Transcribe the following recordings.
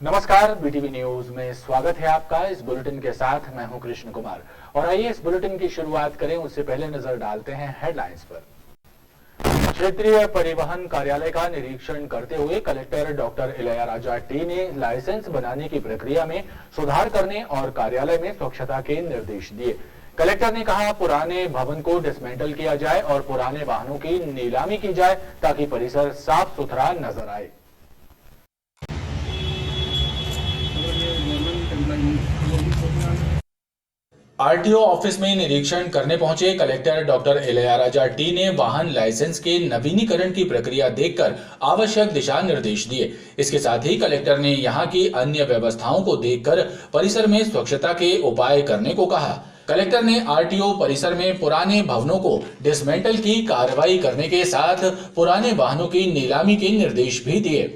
नमस्कार, BTV news में स्वागत है आपका। इस बुलेटिन के साथ मैं हूं कृष्ण कुमार और आइए इस बुलेटिन की शुरुआत करें। उससे पहले नजर डालते हैं हेडलाइंस पर। क्षेत्रीय परिवहन कार्यालय का निरीक्षण करते हुए कलेक्टर डॉक्टर इलैयाराजा टी ने लाइसेंस बनाने की प्रक्रिया में सुधार करने और कार्यालय में स्वच्छता के निर्देश दिए। कलेक्टर ने कहा, पुराने भवन को डिसमेंटल किया जाए और पुराने वाहनों की नीलामी की जाए ताकि परिसर साफ सुथरा नजर आए। आरटीओ ऑफिस में निरीक्षण करने पहुंचे कलेक्टर डॉक्टर इलैयाराजा टी ने वाहन लाइसेंस के नवीनीकरण की प्रक्रिया देखकर आवश्यक दिशा निर्देश दिए। इसके साथ ही कलेक्टर ने यहां की अन्य व्यवस्थाओं को देखकर परिसर में स्वच्छता के उपाय करने को कहा। कलेक्टर ने आरटीओ परिसर में पुराने भवनों को डिसमेंटल की कार्रवाई करने के साथ पुराने वाहनों की नीलामी के निर्देश भी दिए।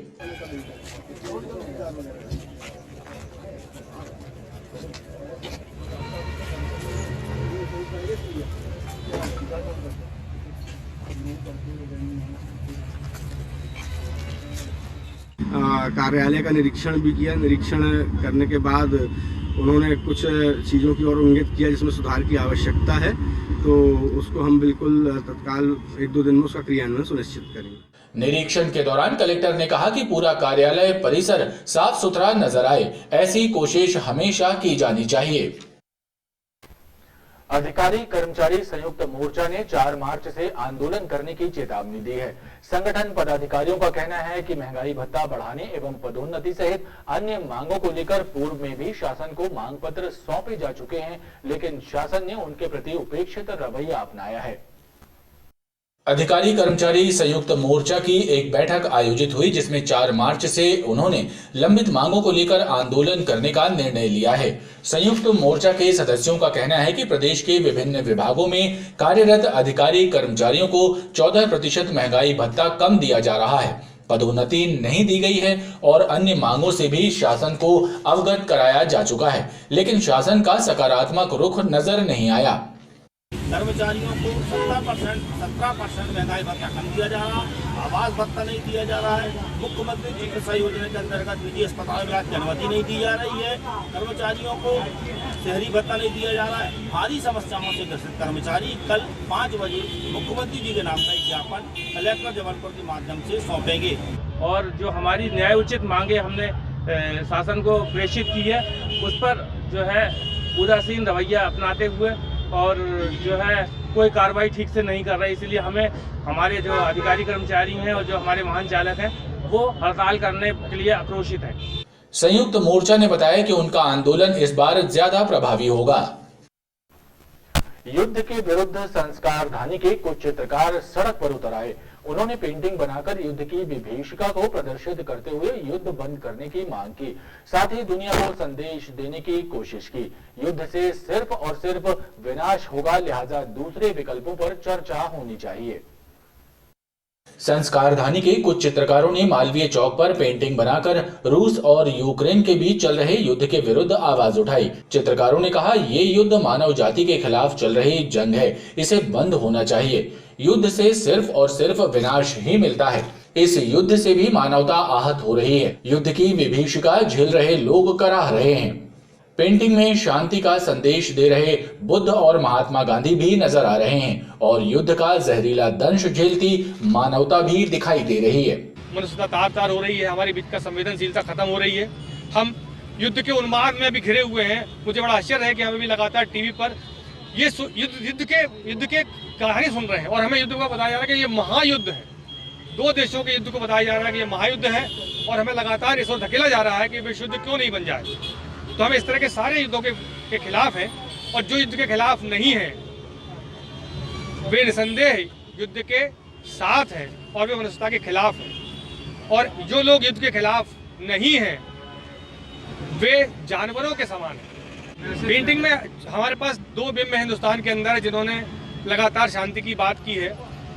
कार्यालय का निरीक्षण भी किया। निरीक्षण करने के बाद उन्होंने कुछ चीज़ों की ओर इंगित किया जिसमें सुधार की आवश्यकता है, तो उसको हम बिल्कुल तत्काल 1-2 दिन में उसका क्रियान्वयन सुनिश्चित करेंगे। निरीक्षण के दौरान कलेक्टर ने कहा कि पूरा कार्यालय परिसर साफ सुथरा नजर आए, ऐसी कोशिश हमेशा की जानी चाहिए। अधिकारी कर्मचारी संयुक्त मोर्चा ने 4 मार्च से आंदोलन करने की चेतावनी दी है। संगठन पदाधिकारियों का कहना है कि महंगाई भत्ता बढ़ाने एवं पदोन्नति सहित अन्य मांगों को लेकर पूर्व में भी शासन को मांग पत्र सौंपे जा चुके हैं, लेकिन शासन ने उनके प्रति उपेक्षित रवैया अपनाया है। अधिकारी कर्मचारी संयुक्त मोर्चा की एक बैठक आयोजित हुई जिसमें 4 मार्च से उन्होंने लंबित मांगों को लेकर आंदोलन करने का निर्णय लिया है। संयुक्त मोर्चा के सदस्यों का कहना है कि प्रदेश के विभिन्न विभागों में कार्यरत अधिकारी कर्मचारियों को 14% महंगाई भत्ता कम दिया जा रहा है, पदोन्नति नहीं दी गई है और अन्य मांगों से भी शासन को अवगत कराया जा चुका है, लेकिन शासन का सकारात्मक रुख नजर नहीं आया। कर्मचारियों को 17% महंगाई भत्ता कम दिया जा रहा है, आवास भत्ता नहीं दिया जा रहा है, मुख्यमंत्री चिकित्सा योजना के अंतर्गत निजी अस्पताल में की अनुमति नहीं दी जा रही है, कर्मचारियों को शहरी भत्ता नहीं दिया जा रहा है। भारी समस्याओं से ग्रसित कर्मचारी कल 5 बजे मुख्यमंत्री जी के नाम का एक ज्ञापन कलेक्टर जबलपुर के माध्यम से सौंपेंगे। और जो हमारी न्याय उचित मांगे हमने शासन को प्रेषित की है, उस पर जो है उदासीन रवैया अपनाते हुए और जो है कोई कार्रवाई ठीक से नहीं कर रहे, इसलिए हमें हमारे जो अधिकारी कर्मचारी हैं और जो हमारे वाहन चालक हैं वो हड़ताल करने के लिए आक्रोशित हैं। संयुक्त मोर्चा ने बताया कि उनका आंदोलन इस बार ज्यादा प्रभावी होगा। युद्ध के विरुद्ध संस्कारधानी के कुछ चित्रकार सड़क पर उतर आए। उन्होंने पेंटिंग बनाकर युद्ध की विभीषिका को प्रदर्शित करते हुए युद्ध बंद करने की मांग की, साथ ही दुनिया को संदेश देने की कोशिश की। युद्ध से सिर्फ और सिर्फ विनाश होगा, लिहाजा दूसरे विकल्पों पर चर्चा होनी चाहिए। संस्कारधानी के कुछ चित्रकारों ने मालवीय चौक पर पेंटिंग बनाकर रूस और यूक्रेन के बीच चल रहे युद्ध के विरुद्ध आवाज उठाई। चित्रकारों ने कहा, ये युद्ध मानव जाति के खिलाफ चल रही जंग है, इसे बंद होना चाहिए। युद्ध से सिर्फ और सिर्फ विनाश ही मिलता है, इस युद्ध से भी मानवता आहत हो रही है। युद्ध की विभीषिका झेल रहे लोग कराह रहे हैं। पेंटिंग में शांति का संदेश दे रहे बुद्ध और महात्मा गांधी भी नजर आ रहे हैं और युद्ध का जहरीला दंश झेलती मानवता भी दिखाई दे रही है। मनुष्यता तार-तार हो रही है, हमारे बीच का संवेदनशीलता खत्म हो रही है, हम युद्ध के उन्माद में भी घिरे हुए हैं। मुझे बड़ा आश्चर्य है कि हमें भी लगातार टीवी पर ये युद्ध के कहानी सुन रहे हैं और हमें युद्ध को बताया जा रहा है कि ये महायुद्ध है। 2 देशों के युद्ध को बताया जा रहा है कि ये महायुद्ध है और हमें लगातार इस ओर धकेला जा रहा है कि विश्व युद्ध क्यों नहीं बन जाए। तो हम इस तरह के सारे युद्धों के खिलाफ हैं और जो युद्ध के खिलाफ नहीं है वे निसंदेह युद्ध के साथ हैं और वे मनुष्यता के खिलाफ हैं। और जो लोग युद्ध के खिलाफ नहीं हैं वे जानवरों के समान हैं। पेंटिंग में हमारे पास 2 बिंब हिंदुस्तान के अंदर जिन्होंने लगातार शांति की बात की है,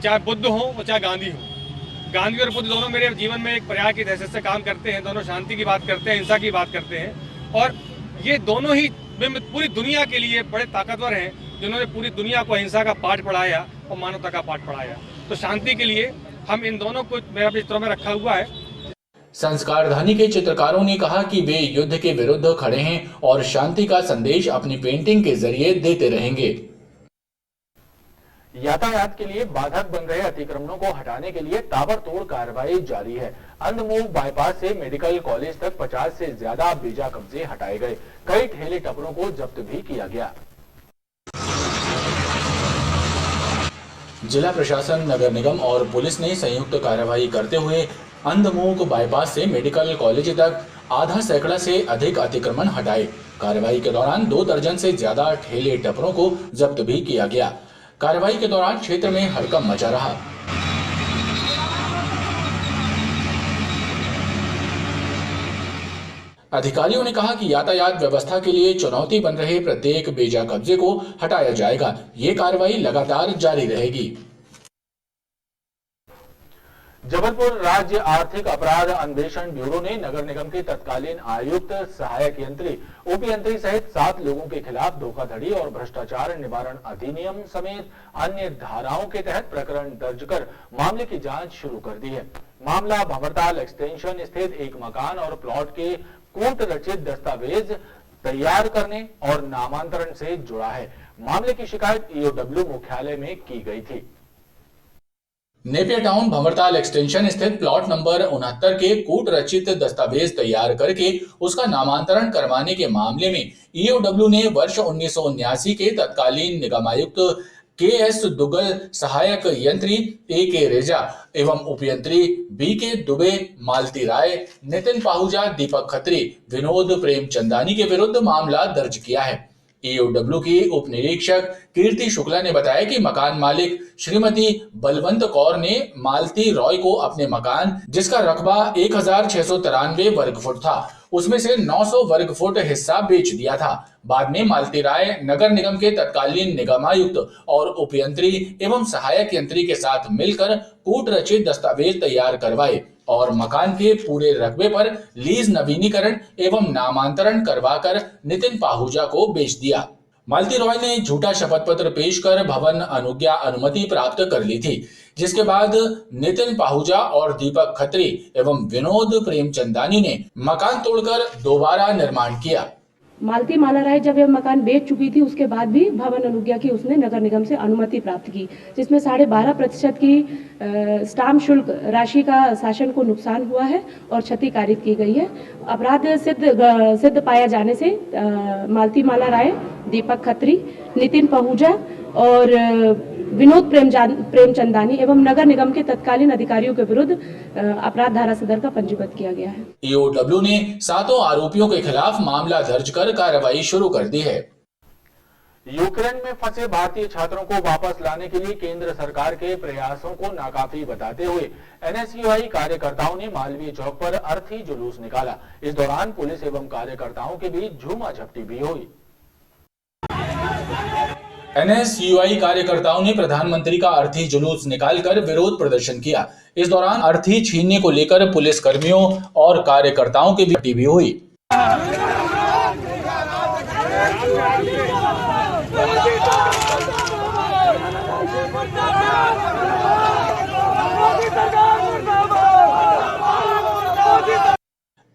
चाहे बुद्ध हो और चाहे गांधी हो। गांधी और बुद्ध दोनों मेरे जीवन में एक पर्याय की हैसियत से काम करते हैं, दोनों शांति की बात करते हैं, हिंसा की बात करते हैं और ये दोनों ही बिंब पूरी दुनिया के लिए बड़े ताकतवर हैं, जिन्होंने पूरी दुनिया को अहिंसा का पाठ पढ़ाया और मानवता का पाठ पढ़ाया। तो शांति के लिए हम इन दोनों को मेरा चित्रों में रखा हुआ है। संस्कारधानी के चित्रकारों ने कहा कि वे युद्ध के विरुद्ध खड़े हैं और शांति का संदेश अपनी पेंटिंग के जरिए देते रहेंगे। यातायात के लिए बाधक बन रहे अतिक्रमणों को हटाने के लिए ताबड़तोड़ कार्रवाई जारी है। अंधमूल बाईपास से मेडिकल कॉलेज तक 50 से ज्यादा बेजा कब्जे हटाए गए। कई ठेले टपरों को जब्त भी किया गया। जिला प्रशासन, नगर निगम और पुलिस ने संयुक्त कार्रवाई करते हुए अंधमूक बाईपास से मेडिकल कॉलेज तक आधा सैकड़ा से अधिक अतिक्रमण हटाए। कार्रवाई के दौरान 2 दर्जन से ज्यादा ठेले टपरों को जब्त भी किया गया। कार्रवाई के दौरान क्षेत्र में हड़कंप मचा रहा। अधिकारियों ने कहा कि यातायात व्यवस्था के लिए चुनौती बन रहे प्रत्येक बेजा कब्जे को हटाया जाएगा। ये कार्रवाई लगातार जारी रहेगी। जबलपुर राज्य आर्थिक अपराध अन्वेषण ब्यूरो ने नगर निगम के तत्कालीन आयुक्त, सहायक यंत्री, उप यंत्री सहित 7 लोगों के खिलाफ धोखाधड़ी और भ्रष्टाचार निवारण अधिनियम समेत अन्य धाराओं के तहत प्रकरण दर्ज कर मामले की जांच शुरू कर दी है। मामला भंवरताल एक्सटेंशन स्थित एक मकान और प्लॉट के कूट रचित दस्तावेज तैयार करने और नामांतरण से जुड़ा है। मामले की शिकायत ईओडब्ल्यू मुख्यालय में की गई थी। नेपियर टाउन भंवरताल एक्सटेंशन स्थित प्लॉट नंबर 69 के कूट रचित दस्तावेज तैयार करके उसका नामांतरण करवाने के मामले में ईओडब्ल्यू ने वर्ष 1979 के तत्कालीन निगमायुक्त के.एस. दुग्गल, सहायक यंत्री ए.के. रेजा एवं उपयंत्री बी.के. दुबे, मालती राय, नितिन पाहुजा, दीपक खत्री, विनोद प्रेमचंदानी के विरुद्ध मामला दर्ज किया है। ईओडब्ल्यू की उप निरीक्षक कीर्ति शुक्ला ने बताया कि मकान मालिक श्रीमती बलवंत कौर ने मालती रॉय को अपने मकान, जिसका रकबा 1693 वर्ग फुट था, उसमें से 900 वर्ग फुट हिस्सा बेच दिया था। बाद में मालती राय नगर निगम के तत्कालीन निगमायुक्त और उपयंत्री एवं सहायक यंत्री के साथ मिलकर कूट रचित दस्तावेज तैयार करवाए और मकान के पूरे रकबे पर लीज नवीनीकरण एवं नामांतरण करवाकर नितिन पाहुजा को बेच दिया। मालती रॉय ने झूठा शपथ पत्र पेश कर भवन अनुज्ञा अनुमति प्राप्त कर ली थी, जिसके बाद नितिन पाहुजा और दीपक खत्री एवं विनोद प्रेमचंदानी ने मकान तोड़कर दोबारा निर्माण किया। मालती माला राय जब यह मकान बेच चुकी थी, उसके बाद भी भवन अनुज्ञा की उसने नगर निगम से अनुमति प्राप्त की, जिसमें 12.5% की स्टाम्प शुल्क राशि का शासन को नुकसान हुआ है और क्षति कारित की गई है। अपराध सिद्ध पाया जाने से मालती माला राय, दीपक खत्री, नितिन पहुजा और विनोद प्रेमचंदानी एवं नगर निगम के तत्कालीन अधिकारियों के विरुद्ध अपराध धारा सदर का पंजीबद्ध किया गया है। ईओडब्ल्यू ने 7 आरोपियों के खिलाफ मामला दर्ज कर कार्रवाई शुरू कर दी है। यूक्रेन में फंसे भारतीय छात्रों को वापस लाने के लिए केंद्र सरकार के प्रयासों को नाकाफी बताते हुए एनएसयूआई कार्यकर्ताओं ने मालवीय चौक पर अर्थी जुलूस निकाला। इस दौरान पुलिस एवं कार्यकर्ताओं के बीच झूमाझपटी भी हुई। एनएसयूआई कार्यकर्ताओं ने प्रधानमंत्री का अर्थी जुलूस निकालकर विरोध प्रदर्शन किया। इस दौरान अर्थी छीनने को लेकर पुलिस कर्मियों और कार्यकर्ताओं के बीच भी हुई।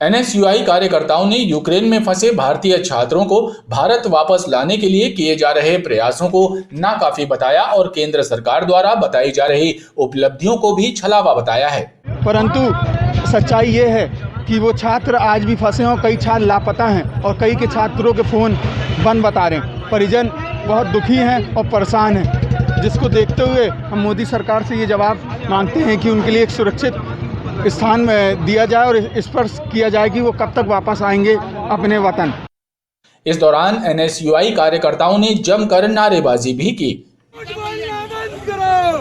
एनएसयूआई कार्यकर्ताओं ने यूक्रेन में फंसे भारतीय छात्रों को भारत वापस लाने के लिए किए जा रहे प्रयासों को नाकाफी बताया और केंद्र सरकार द्वारा बताई जा रही उपलब्धियों को भी छलावा बताया है। परंतु सच्चाई ये है कि वो छात्र आज भी फंसे हैं, कई छात्र लापता हैं और कई के छात्रों के फ़ोन बंद बता रहे हैं। परिजन बहुत दुखी हैं और परेशान हैं, जिसको देखते हुए हम मोदी सरकार से ये जवाब मांगते हैं कि उनके लिए एक सुरक्षित स्थान में दिया जाए और इस पर किया जाए कि वो कब तक वापस आएंगे अपने वतन। इस दौरान एनएसयूआई कार्यकर्ताओं ने जमकर नारेबाजी भी की। बंद करो,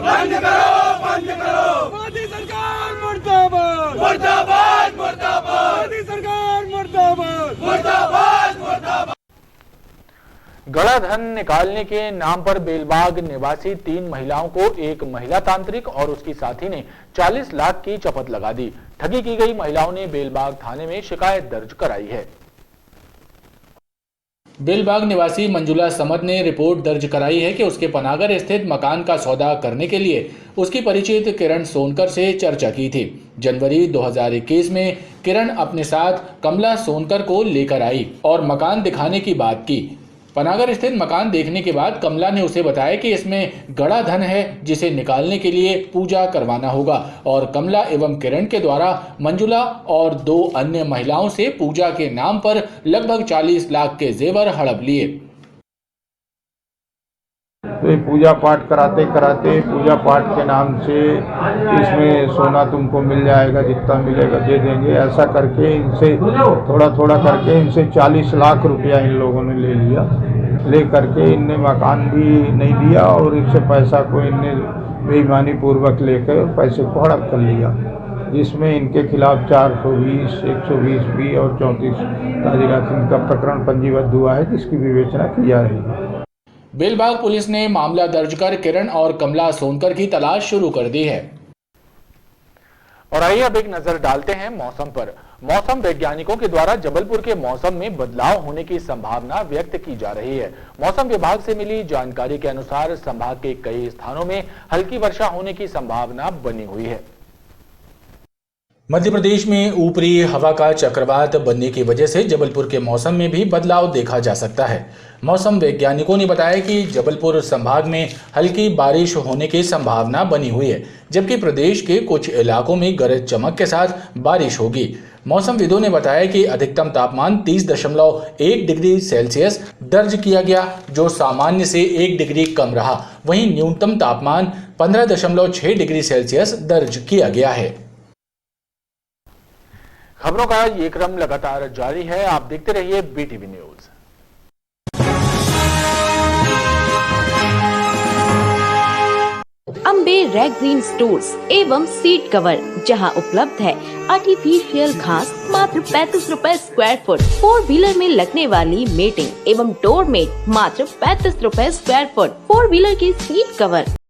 बंद करो, बंद करो। मोदी सरकार मुर्दाबाद, मुर्दाबाद, मुर्दाबाद। मोदी सरकार मुर्दाबाद, मुर्दाबाद, मुर्दाबाद। गड़ा धन निकालने के नाम पर बेलबाग निवासी 3 महिलाओं को एक महिला तांत्रिक और उसकी साथी ने 40 लाख की चपत लगा दी। ठगी की गई महिलाओं ने बेलबाग थाने में शिकायत दर्ज कराई है। बेलबाग निवासी मंजुला समद ने रिपोर्ट दर्ज कराई है कि उसके पनागर स्थित मकान का सौदा करने के लिए उसकी परिचित किरण सोनकर से चर्चा की थी। जनवरी 2021 में किरण अपने साथ कमला सोनकर को लेकर आई और मकान दिखाने की बात की। पनागर स्थित मकान देखने के बाद कमला ने उसे बताया कि इसमें गड़ा धन है जिसे निकालने के लिए पूजा करवाना होगा और कमला एवं किरण के द्वारा मंजुला और 2 अन्य महिलाओं से पूजा के नाम पर लगभग 40 लाख के जेवर हड़प लिए। तो पूजा पाठ कराते कराते पूजा पाठ के नाम से इसमें सोना तुमको मिल जाएगा, जितना मिलेगा दे देंगे, ऐसा करके इनसे थोड़ा थोड़ा करके इनसे 40 लाख रुपया इन लोगों ने ले लिया। ले करके इनने मकान भी नहीं दिया और इससे पैसा को इनने बेईमानी पूर्वक लेकर पैसे को हड़प कर लिया, जिसमें इनके खिलाफ 420, 120B और 34 ताजीरात इनका प्रकरण पंजीबद्ध हुआ है, जिसकी विवेचना की जा रही है। बेलबाग पुलिस ने मामला दर्ज कर किरण और कमला सोनकर की तलाश शुरू कर दी है। और आइए अब एक नजर डालते हैं मौसम पर। मौसम वैज्ञानिकों के द्वारा जबलपुर के मौसम में बदलाव होने की संभावना व्यक्त की जा रही है। मौसम विभाग से मिली जानकारी के अनुसार संभाग के कई स्थानों में हल्की वर्षा होने की संभावना बनी हुई है। मध्य प्रदेश में ऊपरी हवा का चक्रवात बनने की वजह से जबलपुर के मौसम में भी बदलाव देखा जा सकता है। मौसम वैज्ञानिकों ने बताया कि जबलपुर संभाग में हल्की बारिश होने की संभावना बनी हुई है, जबकि प्रदेश के कुछ इलाकों में गरज चमक के साथ बारिश होगी। मौसमविदों ने बताया कि अधिकतम तापमान 30.1 डिग्री सेल्सियस दर्ज किया गया, जो सामान्य से 1 डिग्री कम रहा। वहीं न्यूनतम तापमान 15.6 डिग्री सेल्सियस दर्ज किया गया है। खबरों का ये क्रम लगातार जारी है, आप देखते रहिए BTV news. Ambe rexine stores एवं सीट कवर, जहां उपलब्ध है आर्टिफिशियल घास मात्र 35 रुपए स्क्वायर फुट, 4 व्हीलर में लगने वाली मेटिंग एवं डोर मेट मात्र 35 रुपए स्क्वायर फुट, 4 व्हीलर की सीट कवर